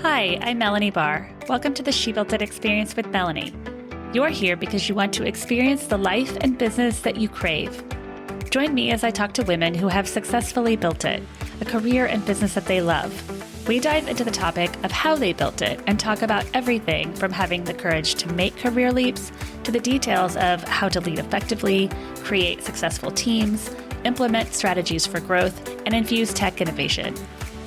Hi, I'm Melanie Barr. Welcome to the She Built It Experience with Melanie. You're here because you want to experience the life and business that you crave. Join me as I talk to women who have successfully built it, a career and business that they love. We dive into the topic of how they built it and talk about everything from having the courage to make career leaps to the details of how to lead effectively, create successful teams, implement strategies for growth, and infuse tech innovation.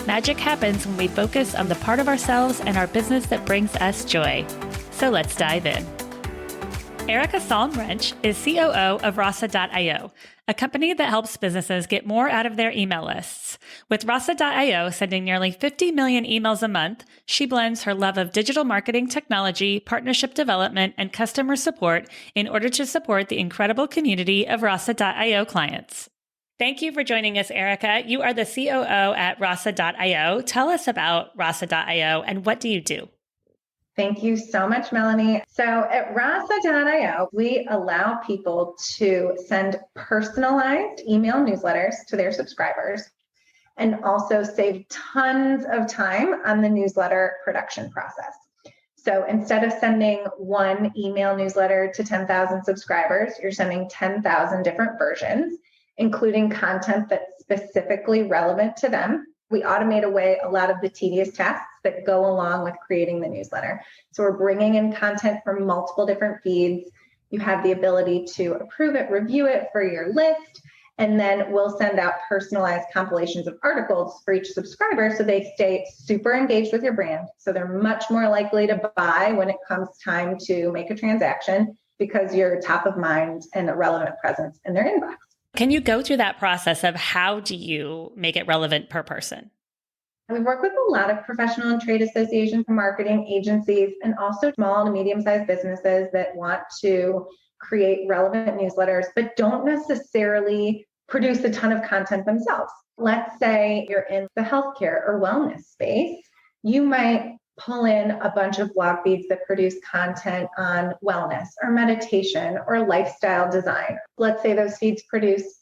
Magic happens when we focus on the part of ourselves and our business that brings us joy. So let's dive in. Erica Salm-Wrench is COO of Rasa.io, a company that helps businesses get more out of their email lists. With Rasa.io sending nearly 50 million emails a month, she blends her love of digital marketing technology, partnership development, and customer support in order to support the incredible community of Rasa.io clients. Thank you for joining us, Erica. You are the COO at Rasa.io. Tell us about Rasa.io and what do you do? Thank you so much, Melanie. So at Rasa.io, we allow people to send personalized email newsletters to their subscribers and also save tons of time on the newsletter production process. So instead of sending one email newsletter to 10,000 subscribers, you're sending 10,000 different versions, including content that's specifically relevant to them. We automate away a lot of the tedious tasks that go along with creating the newsletter. So we're bringing in content from multiple different feeds. You have the ability to approve it, review it for your list, and then we'll send out personalized compilations of articles for each subscriber so they stay super engaged with your brand. So they're much more likely to buy when it comes time to make a transaction because you're top of mind and a relevant presence in their inbox. Can you go through that process of how do you make it relevant per person? We work with a lot of professional and trade associations, marketing agencies, and also small to medium-sized businesses that want to create relevant newsletters, but don't necessarily produce a ton of content themselves. Let's say you're in the healthcare or wellness space. You might pull in a bunch of blog feeds that produce content on wellness or meditation or lifestyle design. Let's say those feeds produce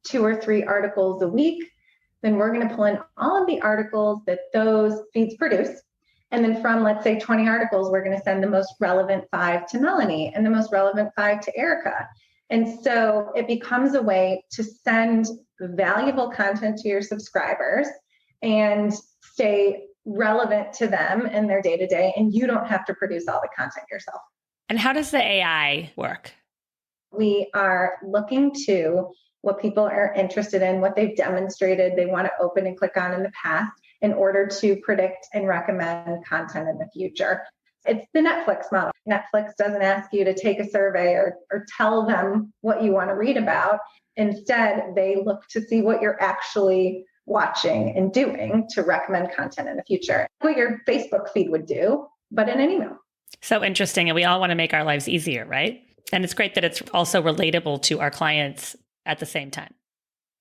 2 or 3 articles a week. Then we're going to pull in all of the articles that those feeds produce. And then from, let's say, 20 articles, we're going to send the most relevant 5 to Melanie and the most relevant 5 to Erica. And so it becomes a way to send valuable content to your subscribers and stay relevant to them in their day-to-day, and you don't have to produce all the content yourself. And how does the AI work? We are looking to what people are interested in, what they've demonstrated they want to open and click on in the past in order to predict and recommend content in the future. It's the Netflix model. Netflix doesn't ask you to take a survey or tell them what you want to read about. Instead, they look to see what you're actually watching and doing to recommend content in the future. What your Facebook feed would do, but in an email. So interesting. And we all want to make our lives easier, right? And it's great that it's also relatable to our clients at the same time.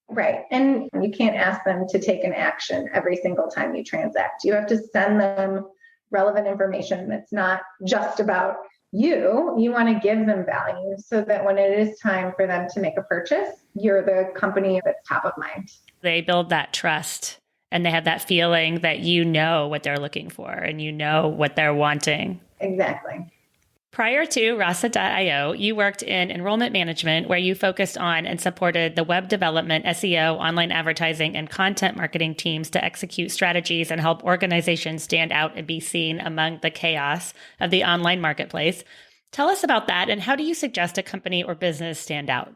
Right. And you can't ask them to take an action every single time you transact. You have to send them relevant information that's not just about you. You want to give them value so that when it is time for them to make a purchase, you're the company that's top of mind. They build that trust and they have that feeling that you know what they're looking for and you know what they're wanting. Exactly. Prior to Rasa.io, you worked in enrollment management where you focused on and supported the web development, SEO, online advertising, and content marketing teams to execute strategies and help organizations stand out and be seen among the chaos of the online marketplace. Tell us about that and how do you suggest a company or business stand out?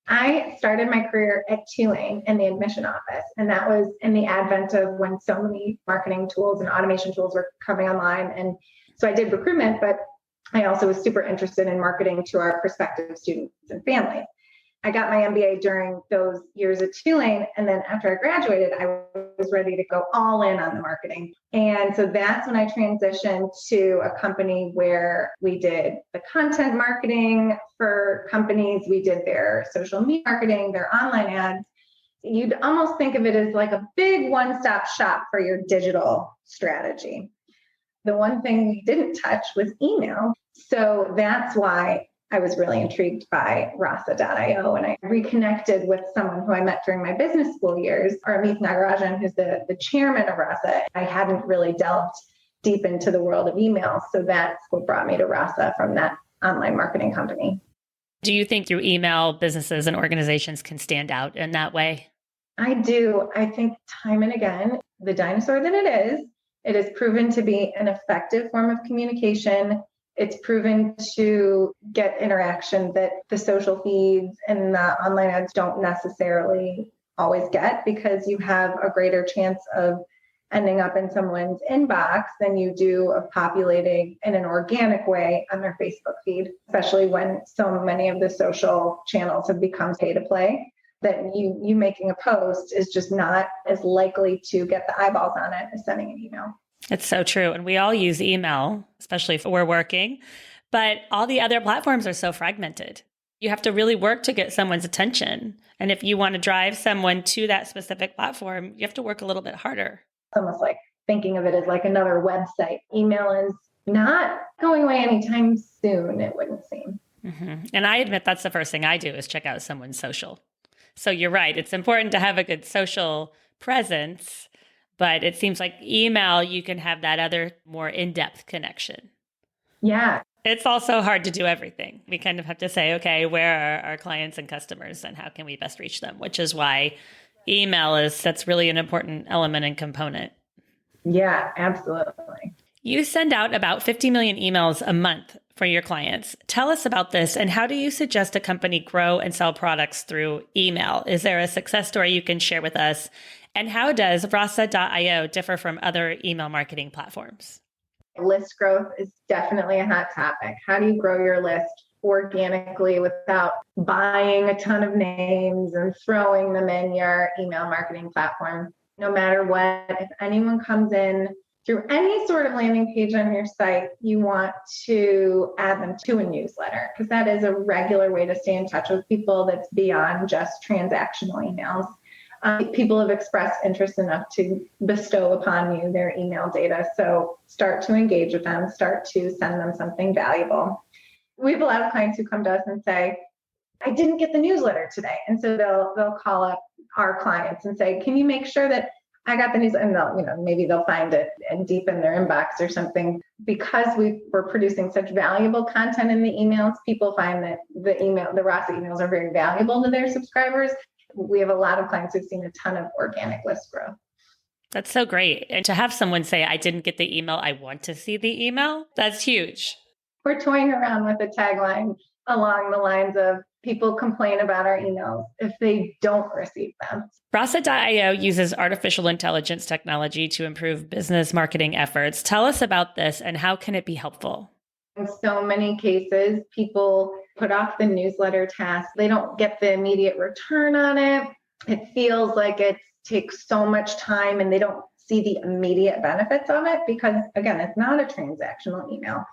I started my career at Tulane in the admission office, and that was in the advent of when so many marketing tools and automation tools were coming online. And so I did recruitment, but I also was super interested in marketing to our prospective students and families. I got my MBA during those years at Tulane, and then after I graduated, I was ready to go all in on the marketing. And so that's when I transitioned to a company where we did the content marketing for companies. We did their social media marketing, their online ads. You'd almost think of it as like a big one-stop shop for your digital strategy. The one thing we didn't touch was email. So that's why I was really intrigued by Rasa.io, and I reconnected with someone who I met during my business school years, Amit Nagarajan, who's the chairman of Rasa. I hadn't really delved deep into the world of email. So that's what brought me to Rasa from that online marketing company. Do you think through email, businesses and organizations can stand out in that way? I do. I think time and again, the dinosaur that it is proven to be an effective form of communication. It's proven to get interaction that the social feeds and the online ads don't necessarily always get, because you have a greater chance of ending up in someone's inbox than you do of populating in an organic way on their Facebook feed, especially when so many of the social channels have become pay to play, that you making a post is just not as likely to get the eyeballs on it as sending an email. It's so true. And we all use email, especially if we're working, but all the other platforms are so fragmented. You have to really work to get someone's attention. And if you want to drive someone to that specific platform, you have to work a little bit harder. It's almost like thinking of it as like another website. Email is not going away anytime soon, it wouldn't seem. Mm-hmm. And I admit that's the first thing I do is check out someone's social. So you're right. It's important to have a good social presence, but it seems like email, you can have that other more in-depth connection. Yeah. It's also hard to do everything. We kind of have to say, okay, where are our clients and customers and how can we best reach them? Which is why that's really an important element and component. Yeah, absolutely. You send out about 50 million emails a month for your clients. Tell us about this, and how do you suggest a company grow and sell products through email? Is there a success story you can share with us? And how does Rasa.io differ from other email marketing platforms? List growth is definitely a hot topic. How do you grow your list organically without buying a ton of names and throwing them in your email marketing platform? No matter what, if anyone comes in through any sort of landing page on your site, you want to add them to a newsletter, because that is a regular way to stay in touch with people that's beyond just transactional emails. People have expressed interest enough to bestow upon you their email data. So start to engage with them, start to send them something valuable. We have a lot of clients who come to us and say, I didn't get the newsletter today. And so they'll call up our clients and say, can you make sure that I got the newsletter? And maybe they'll find it and deep in their inbox or something. Because we're producing such valuable content in the emails, people find that the Rasa emails are very valuable to their subscribers. We have a lot of clients who've seen a ton of organic list growth. That's so great. And to have someone say, I didn't get the email, I want to see the email, that's huge. We're toying around with a tagline along the lines of, people complain about our emails if they don't receive them. Rasa.io uses artificial intelligence technology to improve business marketing efforts. Tell us about this and how can it be helpful? In so many cases, people put off the newsletter task. They don't get the immediate return on it. It feels like it takes so much time and they don't see the immediate benefits of it because, again, it's not a transactional email.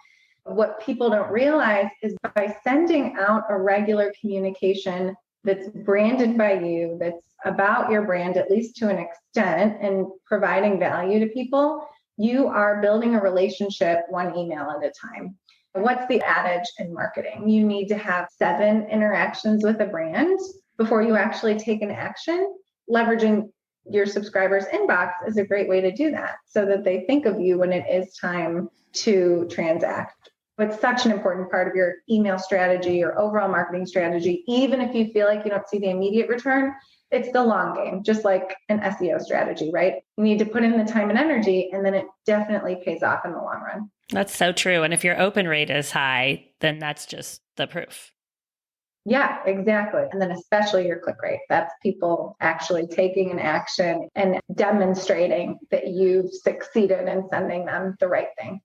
What people don't realize is by sending out a regular communication that's branded by you, that's about your brand, at least to an extent, and providing value to people, you are building a relationship one email at a time. What's the adage in marketing? You need to have 7 interactions with a brand before you actually take an action. Leveraging your subscribers' inbox is a great way to do that so that they think of you when it is time to transact. It's such an important part of your email strategy, your overall marketing strategy. Even if you feel like you don't see the immediate return, it's the long game, just like an SEO strategy, right? You need to put in the time and energy, and then it definitely pays off in the long run. That's so true. And if your open rate is high, then that's just the proof. Yeah, exactly. And then especially your click rate. That's people actually taking an action and demonstrating that you've succeeded in sending them the right thing.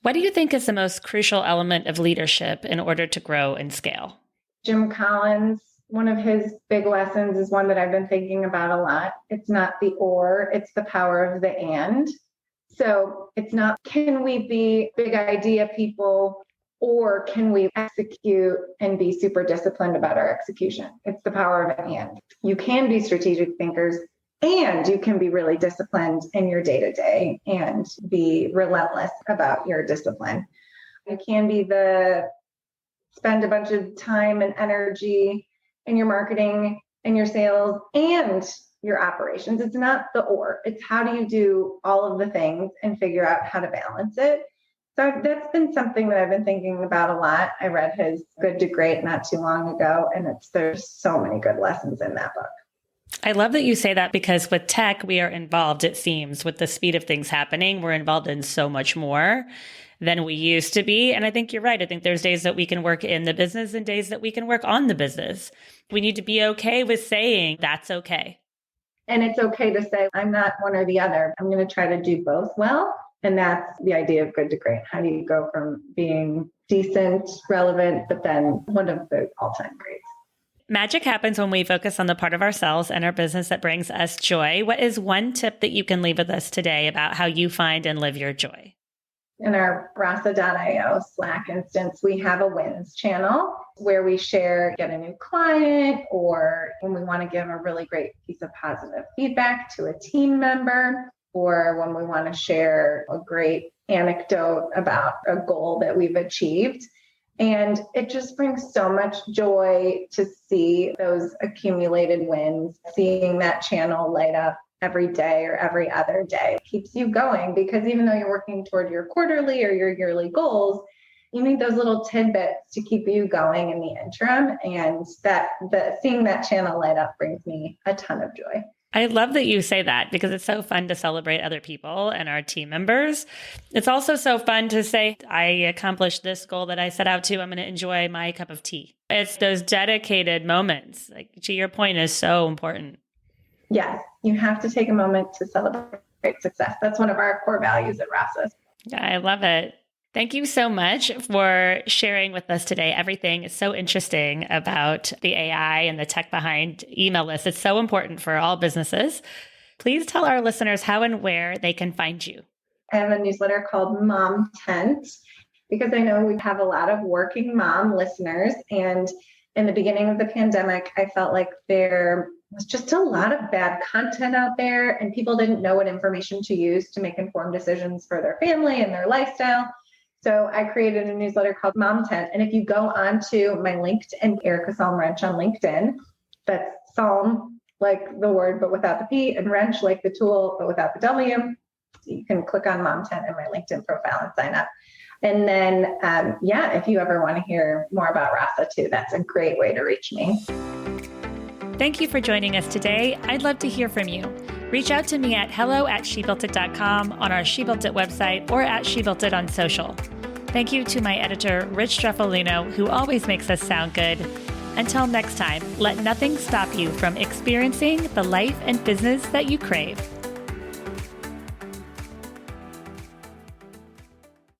What do you think is the most crucial element of leadership in order to grow and scale? Jim Collins, one of his big lessons is one that I've been thinking about a lot. It's not the or, it's the power of the and. So it's not, can we be big idea people, or can we execute and be super disciplined about our execution? It's the power of an and. You can be strategic thinkers, and you can be really disciplined in your day-to-day and be relentless about your discipline. You can be spend a bunch of time and energy in your marketing and your sales and your operations. It's not the or, it's how do you do all of the things and figure out how to balance it. So that's been something that I've been thinking about a lot. I read his Good to Great not too long ago, and there's so many good lessons in that book. I love that you say that, because with tech, we are involved, it seems, with the speed of things happening. We're involved in so much more than we used to be. And I think you're right. I think there's days that we can work in the business and days that we can work on the business. We need to be okay with saying that's okay. And it's okay to say, I'm not one or the other. I'm going to try to do both well. And that's the idea of Good to Great. How do you go from being decent, relevant, but then one of the all-time greats? Magic happens when we focus on the part of ourselves and our business that brings us joy. What is one tip that you can leave with us today about how you find and live your joy? In our Rasa.io Slack instance, we have a wins channel where we share, get a new client, or when we want to give a really great piece of positive feedback to a team member, or when we want to share a great anecdote about a goal that we've achieved. And it just brings so much joy to see those accumulated wins, seeing that channel light up every day or every other day. It keeps you going, because even though you're working toward your quarterly or your yearly goals, you need those little tidbits to keep you going in the interim. And seeing that channel light up brings me a ton of joy. I love that you say that, because it's so fun to celebrate other people and our team members. It's also so fun to say, I accomplished this goal that I set out to. I'm going to enjoy my cup of tea. It's those dedicated moments, like to your point, is so important. Yes, you have to take a moment to celebrate success. That's one of our core values at Rasa. I love it. Thank you so much for sharing with us today. Everything is so interesting about the AI and the tech behind email lists. It's so important for all businesses. Please tell our listeners how and where they can find you. I have a newsletter called Mom Tent, because I know we have a lot of working mom listeners. And in the beginning of the pandemic, I felt like there was just a lot of bad content out there, and people didn't know what information to use to make informed decisions for their family and their lifestyle. So I created a newsletter called Mom Tent. And if you go onto my LinkedIn, Erica Salm Wrench on LinkedIn, that's Salm like the word, but without the P, and Wrench like the tool, but without the W. You can click on Mom Tent in my LinkedIn profile and sign up. And then, if you ever want to hear more about Rasa too, that's a great way to reach me. Thank you for joining us today. I'd love to hear from you. Reach out to me at hello@shebuiltit.com, on our She Built It website, or at She Built It on social. Thank you to my editor, Rich Streffolino, who always makes us sound good. Until next time, let nothing stop you from experiencing the life and business that you crave.